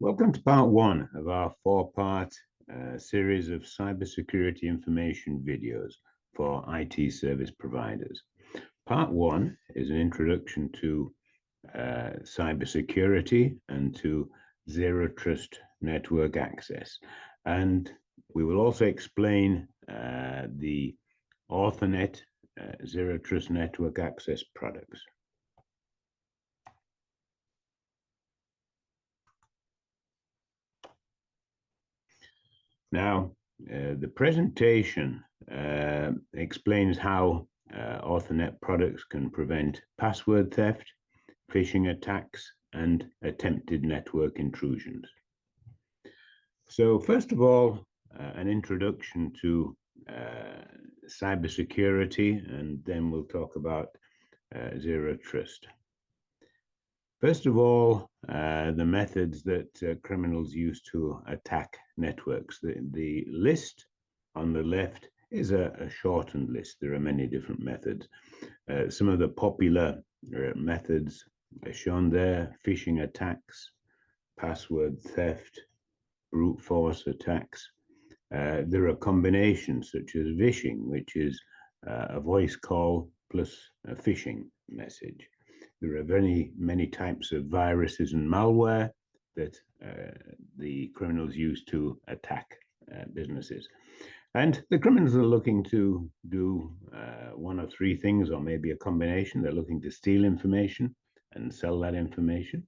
Welcome to part one of our four-part series of cybersecurity information videos for IT service providers. Part one is an introduction to cybersecurity and to zero trust network access. And we will also explain the Authonet zero trust network access products. Now, the presentation explains how Authonet products can prevent password theft, phishing attacks, and attempted network intrusions. So first of all, an introduction to cybersecurity, and then we'll talk about zero trust. First of all, the methods that criminals use to attack networks. The list on the left is a shortened list. There are many different methods. Some of the popular methods are shown there: phishing attacks, password theft, brute force attacks. There are combinations such as phishing, which is a voice call plus a phishing message. There are many types of viruses and malware that the criminals use to attack businesses. And the criminals are looking to do one of three things, or maybe a combination. They're looking to steal information and sell that information.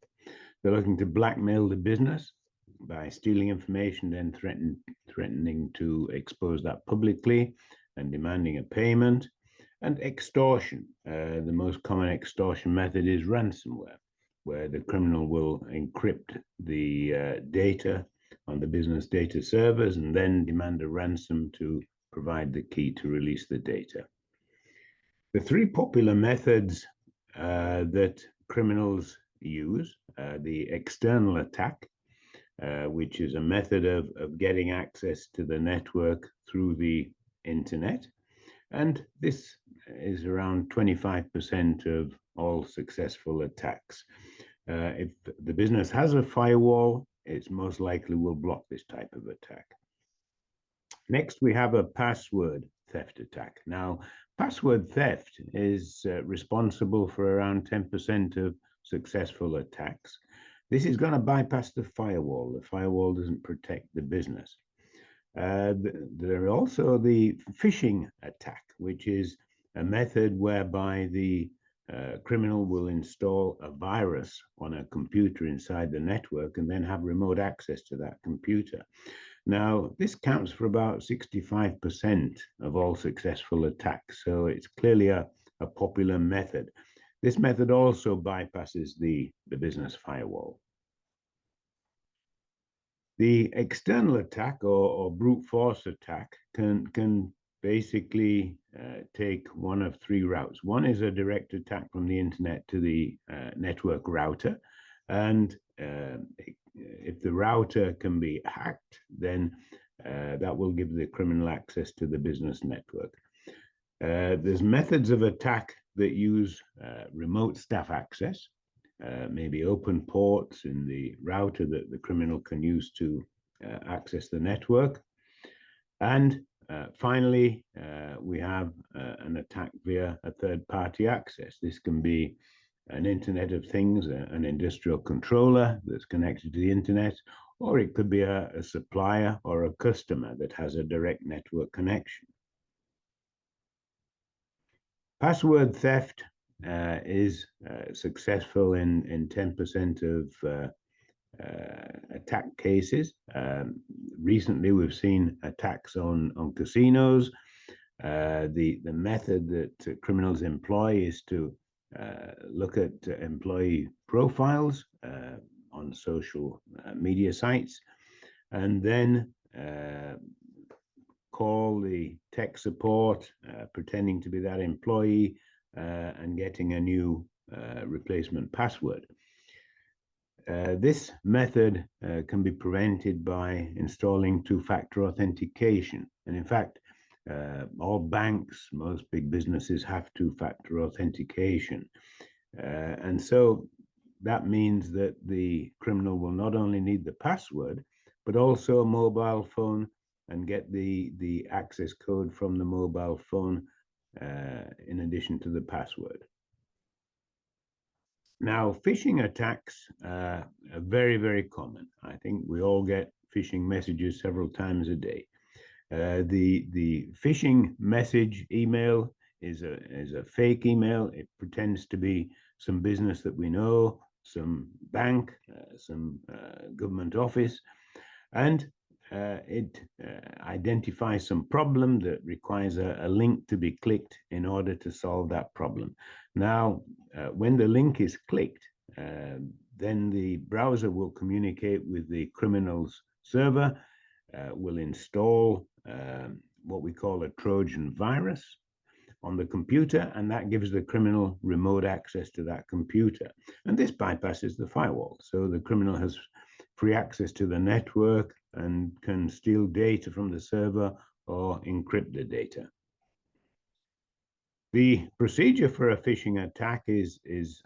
They're looking to blackmail the business by stealing information, then threatening to expose that publicly and demanding a payment. And extortion. The most common extortion method is ransomware, where the criminal will encrypt the data on the business data servers and then demand a ransom to provide the key to release the data. The three popular methods that criminals use, the external attack, which is a method of getting access to the network through the internet. And this is around 25% of all successful attacks. If the business has a firewall, it's most likely will block this type of attack. Next, we have a password theft attack. Now, password theft is responsible for around 10% of successful attacks. This is going to bypass the firewall. The firewall doesn't protect the business. There are also the phishing attack, which is a method whereby the criminal will install a virus on a computer inside the network and then have remote access to that computer. Now, this counts for about 65% of all successful attacks, so it's clearly a popular method. This method also bypasses the business firewall. The external attack or brute force attack can basically take one of three routes. One is a direct attack from the internet to the network router. And if the router can be hacked, then that will give the criminal access to the business network. There's methods of attack that use remote staff access. Maybe open ports in the router that the criminal can use to access the network. And finally, we have an attack via a third-party access. This can be an Internet of Things, an industrial controller that's connected to the internet, or it could be a supplier or a customer that has a direct network connection. Password theft is successful in 10% of attack cases. Recently, we've seen attacks on casinos. The method that criminals employ is to look at employee profiles on social media sites and then call the tech support pretending to be that employee and getting a new replacement password. This method can be prevented by installing two-factor authentication. And in fact, all banks, most big businesses have two-factor authentication. And so that means that the criminal will not only need the password, but also a mobile phone and get the access code from the mobile phone in addition to the password. Now, phishing attacks are very, very common. I think we all get phishing messages several times a day. The phishing message email is a fake email. It pretends to be some business that we know, some bank, some government office, and it identifies some problem that requires a link to be clicked in order to solve that problem. Now, when the link is clicked, then the browser will communicate with the criminal's server, will install what we call a Trojan virus on the computer, and that gives the criminal remote access to that computer. And this bypasses the firewall, so the criminal has free access to the network and can steal data from the server or encrypt the data. The procedure for a phishing attack is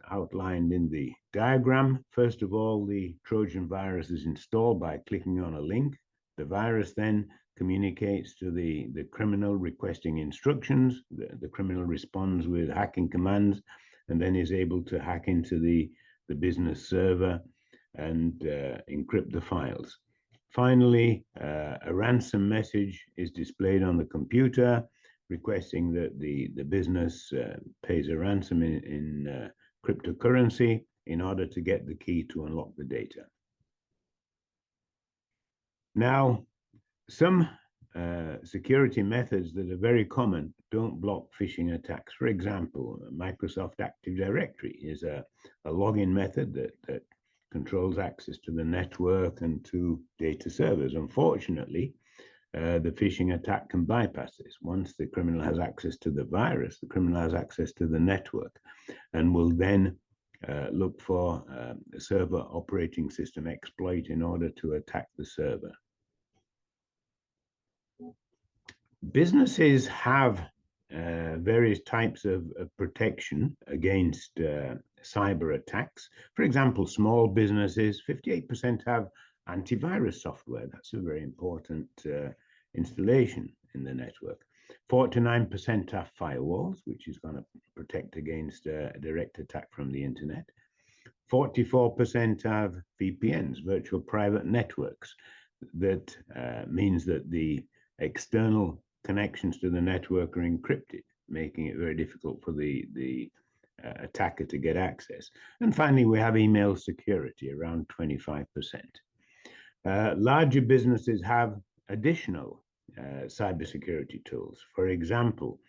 outlined in the diagram. First of all, the Trojan virus is installed by clicking on a link. The virus then communicates to the criminal requesting instructions. The criminal responds with hacking commands and then is able to hack into the business server and encrypt the files. Finally, a ransom message is displayed on the computer requesting that the business pays a ransom in cryptocurrency in order to get the key to unlock the data. Now, some security methods that are very common don't block phishing attacks. For example, Microsoft Active Directory is a login method that controls access to the network and to data servers. Unfortunately, the phishing attack can bypass this. Once the criminal has access to the virus, the criminal has access to the network and will then look for a server operating system exploit in order to attack the server. Businesses have various types of protection against cyber attacks. For example, small businesses, 58% have antivirus software. That's a very important installation in the network. 49% have firewalls, which is going to protect against a direct attack from the internet. 44% have VPNs, virtual private networks. That means that the external connections to the network are encrypted, making it very difficult for the attacker to get access. And finally, we have email security, around 25%. Larger businesses have additional cybersecurity tools. For example,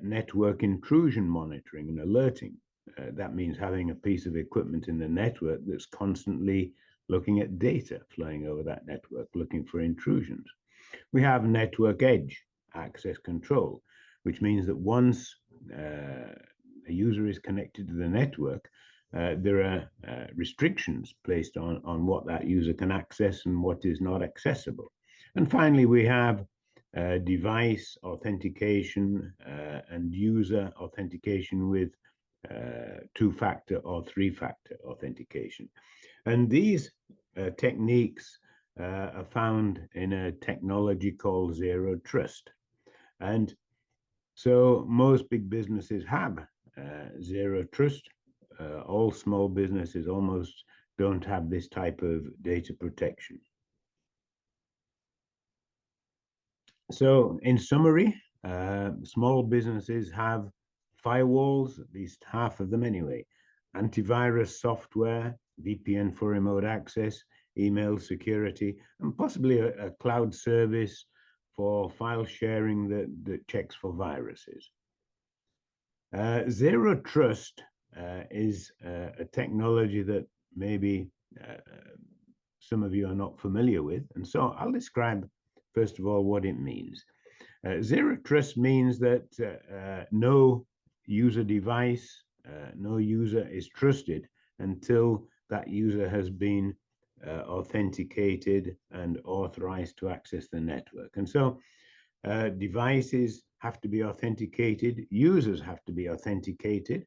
network intrusion monitoring and alerting. That means having a piece of equipment in the network that's constantly looking at data flowing over that network, looking for intrusions. We have network edge access control, which means that once a user is connected to the network, there are restrictions placed on what that user can access and what is not accessible. And finally, we have device authentication and user authentication with two-factor or three-factor authentication. And these techniques are found in a technology called zero trust. And so most big businesses have zero trust. All small businesses almost don't have this type of data protection. So in summary, small businesses have firewalls, at least half of them anyway, antivirus software, VPN for remote access, email security, and possibly a cloud service for file sharing that checks for viruses. Zero trust is a technology that maybe some of you are not familiar with. And so I'll describe, first of all, what it means. Zero trust means that no user device, no user is trusted until that user has been authenticated and authorized to access the network. And so devices have to be authenticated, users have to be authenticated,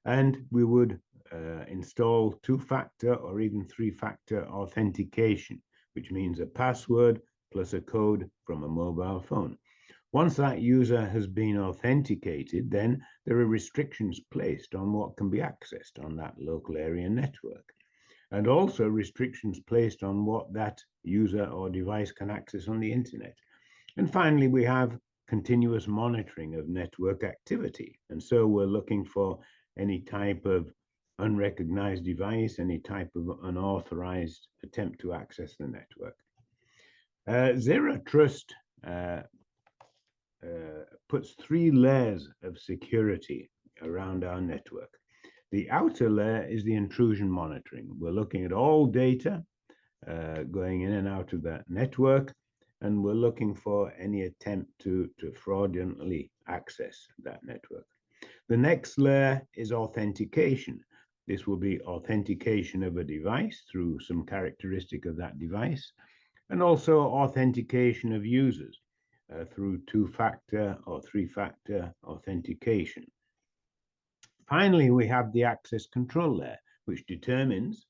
and we would install two-factor or even three-factor authentication, which means a password plus a code from a mobile phone. Once that user has been authenticated, then there are restrictions placed on what can be accessed on that local area network, and also restrictions placed on what that user or device can access on the internet. And finally, we have continuous monitoring of network activity. And so we're looking for any type of unrecognized device, any type of unauthorized attempt to access the network. Zero Trust puts three layers of security around our network. The outer layer is the intrusion monitoring. We're looking at all data going in and out of that network, and we're looking for any attempt to fraudulently access that network. The next layer is authentication. This will be authentication of a device through some characteristic of that device, and also authentication of users through two-factor or three-factor authentication. Finally, we have the access control layer, which determines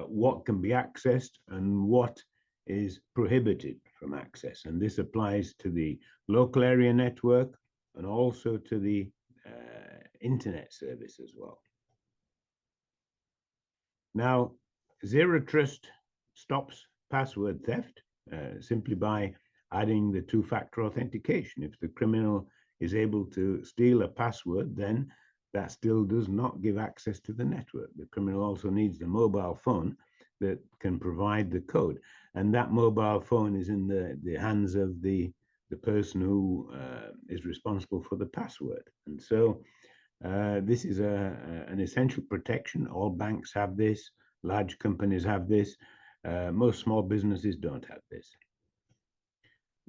what can be accessed and what is prohibited from access. And this applies to the local area network and also to the internet service as well. Now, Zero Trust stops password theft simply by adding the two-factor authentication. If the criminal is able to steal a password, then that still does not give access to the network. The criminal also needs the mobile phone that can provide the code. And that mobile phone is in the hands of the person who is responsible for the password. And so this is an essential protection. All banks have this, large companies have this, most small businesses don't have this.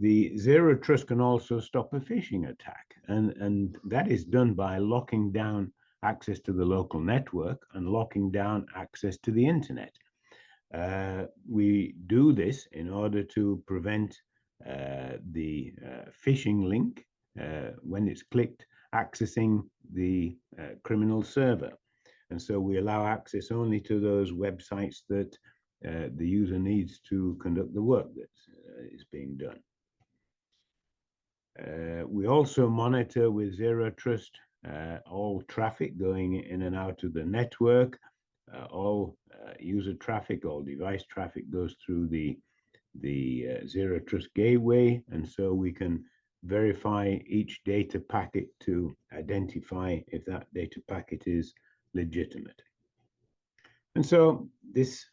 The Zero Trust can also stop a phishing attack, and that is done by locking down access to the local network and locking down access to the internet. We do this in order to prevent the phishing link, when it's clicked, accessing the criminal server. And so we allow access only to those websites that the user needs to conduct the work that is being done. We also monitor with Zero Trust all traffic going in and out of the network. All user traffic, all device traffic goes through the Zero Trust gateway, and so we can verify each data packet to identify if that data packet is legitimate. And so this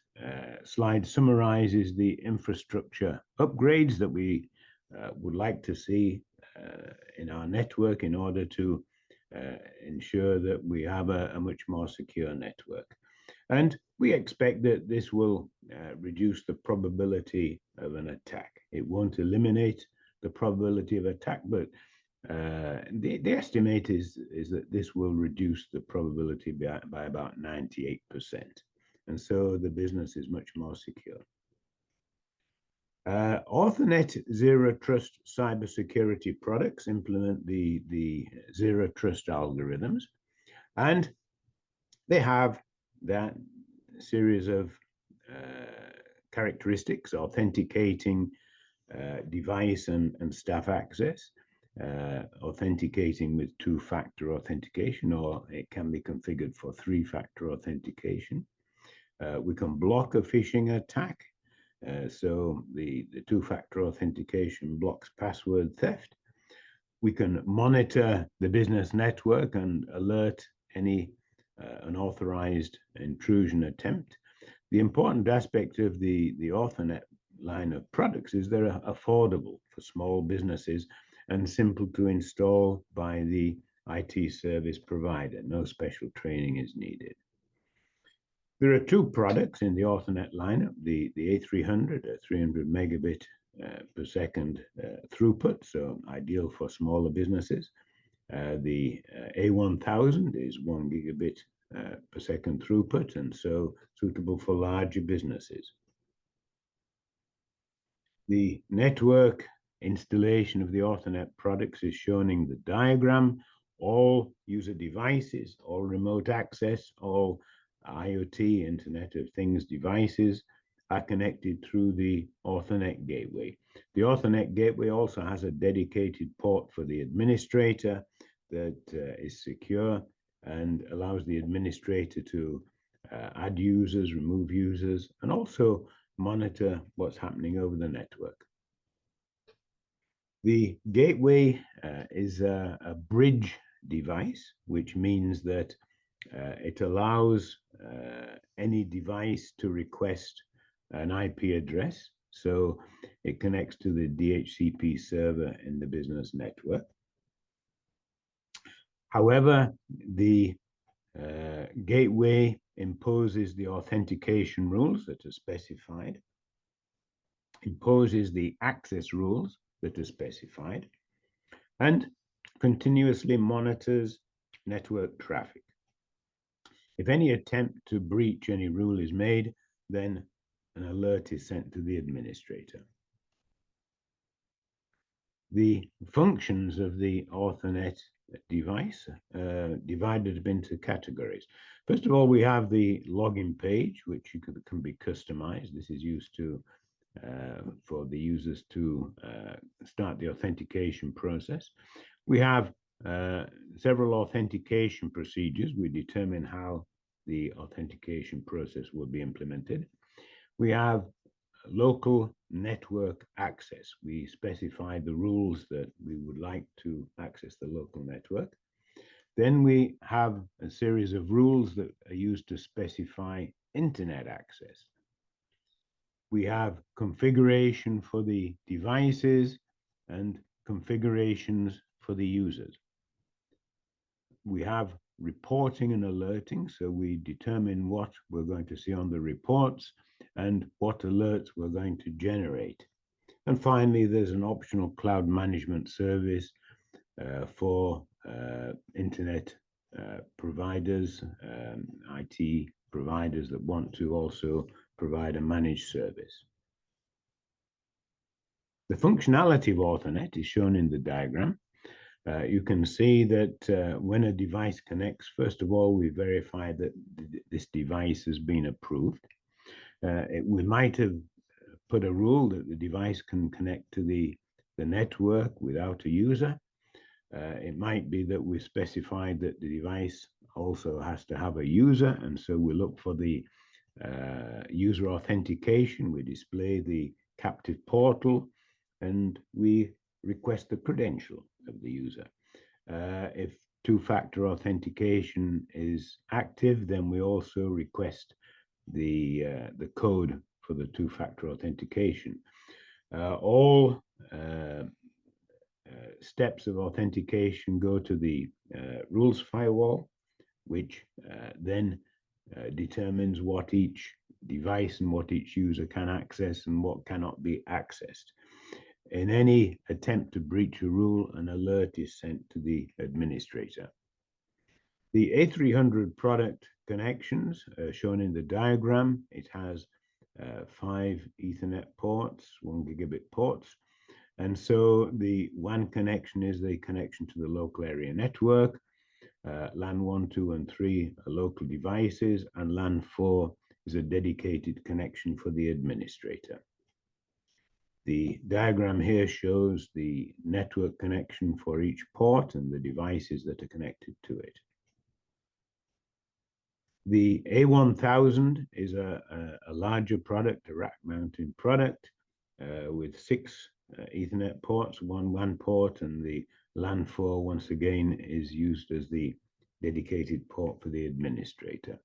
slide summarizes the infrastructure upgrades that we would like to see in our network in order to ensure that we have a much more secure network. And we expect that this will reduce the probability of an attack. It won't eliminate the probability of attack, but the estimate is that this will reduce the probability by about 98%. And so the business is much more secure. Authonet Zero Trust cybersecurity products implement the Zero Trust algorithms, and they have that series of characteristics: authenticating device and staff access, authenticating with two-factor authentication, or it can be configured for three-factor authentication. We can block a phishing attack. So the two-factor authentication blocks password theft. We can monitor the business network and alert any unauthorized intrusion attempt. The important aspect of the Authonet line of products is they're affordable for small businesses and simple to install by the IT service provider. No special training is needed. There are two products in the Authonet lineup, the A300, a 300 megabit per second throughput, so ideal for smaller businesses. The A1000 is 1 gigabit per second throughput, and so suitable for larger businesses. The network installation of the Authonet products is shown in the diagram. All user devices, all remote access, all IoT, Internet of Things devices are connected through the Authonet gateway. The Authonet gateway also has a dedicated port for the administrator that is secure and allows the administrator to add users, remove users, and also monitor what's happening over the network. The gateway is a bridge device, which means that it allows any device to request an IP address. So it connects to the DHCP server in the business network. However, the gateway imposes the authentication rules that are specified, imposes the access rules that are specified, and continuously monitors network traffic. If any attempt to breach any rule is made, then an alert is sent to the administrator. The functions of the Authonet device divided into categories. First of all, we have the login page, which can be customized. This is used to for the users to start the authentication process. We have several authentication procedures. We determine how the authentication process will be implemented. We have local network access. We specify the rules that we would like to access the local network. Then we have a series of rules that are used to specify internet access. We have configuration for the devices and configurations for the users. We have reporting and alerting, so we determine what we're going to see on the reports and what alerts we're going to generate. And finally, there's an optional cloud management service for internet providers, IT providers that want to also provide a managed service. The functionality of Authonet is shown in the diagram. You can see that when a device connects, first of all, we verify that this device has been approved. We might have put a rule that the device can connect to the network without a user. It might be that we specified that the device also has to have a user, and so we look for the user authentication. We display the captive portal, and we request the credential of the user. If two-factor authentication is active, then we also request the code for the two-factor authentication. All steps of authentication go to the rules firewall, which then determines what each device and what each user can access and what cannot be accessed. In any attempt to breach a rule, an alert is sent to the administrator. The A300 product connections are shown in the diagram. It has 5 Ethernet ports, 1 gigabit ports. And so the WAN connection is the connection to the local area network. LAN 1, 2, and 3 are local devices, and LAN 4 is a dedicated connection for the administrator. The diagram here shows the network connection for each port and the devices that are connected to it. The A1000 is a larger product, a rack-mounted product with 6 Ethernet ports, 1 WAN port, and the LAN 4 once again is used as the dedicated port for the administrator.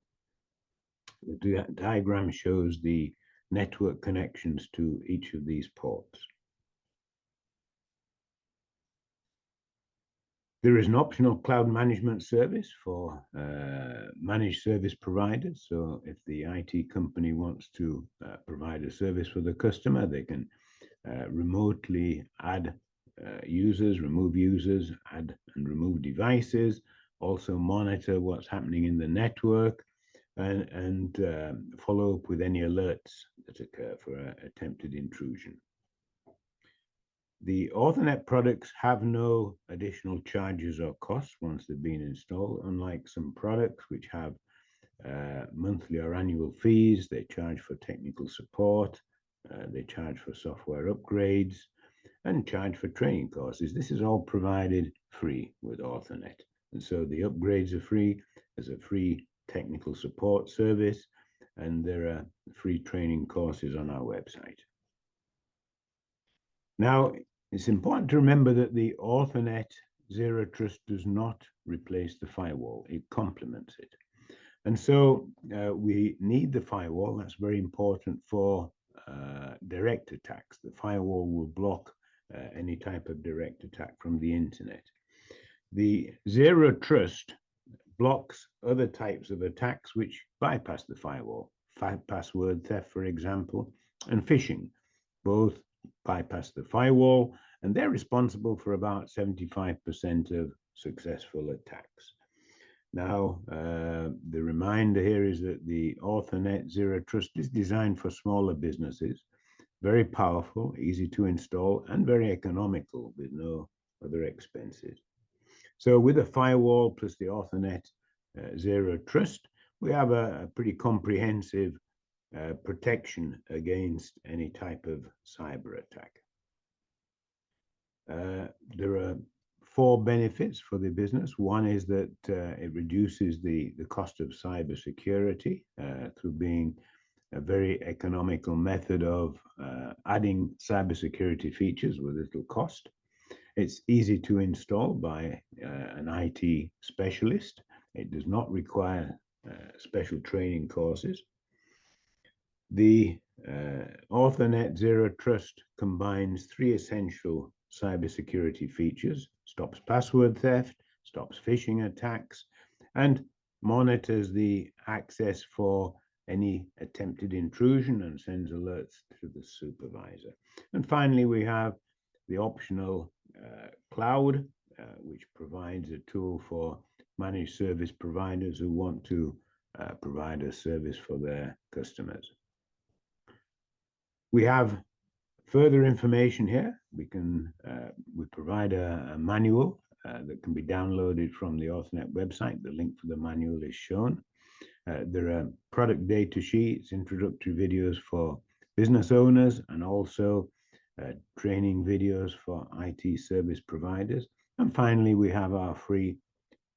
The diagram shows the network connections to each of these ports. There is an optional cloud management service for managed service providers. So if the IT company wants to provide a service for the customer, they can remotely add users, remove users, add and remove devices, also monitor what's happening in the network, and follow up with any alerts that occur for attempted intrusion. The Authonet products have no additional charges or costs once they've been installed, unlike some products which have monthly or annual fees, they charge for technical support, they charge for software upgrades, and charge for training courses. This is all provided free with Authonet. And so the upgrades are free, there's a free technical support service, and there are free training courses on our website. Now, it's important to remember that the Authonet Zero Trust does not replace the firewall, it complements it. And so we need the firewall. That's very important for direct attacks. The firewall will block any type of direct attack from the internet. The Zero Trust blocks other types of attacks which bypass the firewall. Password theft, for example, and phishing. Both bypass the firewall, and they're responsible for about 75% of successful attacks. Now, the reminder here is that the Authonet Zero Trust is designed for smaller businesses, very powerful, easy to install, and very economical with no other expenses. So with a firewall plus the Authonet Zero Trust, we have a pretty comprehensive protection against any type of cyber attack. There are 4 benefits for the business. One is that it reduces the cost of cybersecurity through being a very economical method of adding cybersecurity features with little cost. It's easy to install by an IT specialist. It does not require special training courses. The Authonet Zero Trust combines 3 essential cybersecurity features: stops password theft, stops phishing attacks, and monitors the access for any attempted intrusion and sends alerts to the supervisor. And finally, we have the optional cloud, which provides a tool for managed service providers who want to provide a service for their customers. We have further information here. We provide a manual that can be downloaded from the Authonet website. The link for the manual is shown. There are product data sheets, introductory videos for business owners, and also training videos for IT service providers. And finally, we have our free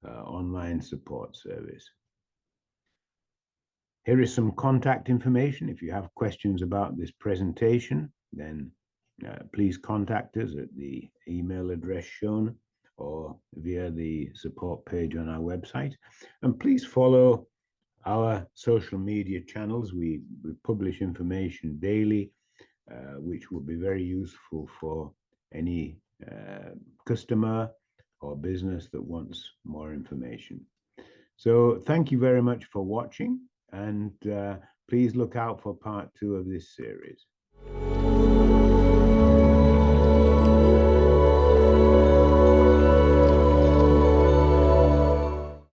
online support service. Here is some contact information. If you have questions about this presentation, then please contact us at the email address shown or via the support page on our website. And please follow our social media channels. We publish information daily, which will be very useful for any customer or business that wants more information. So thank you very much for watching, and please look out for part 2 of this series.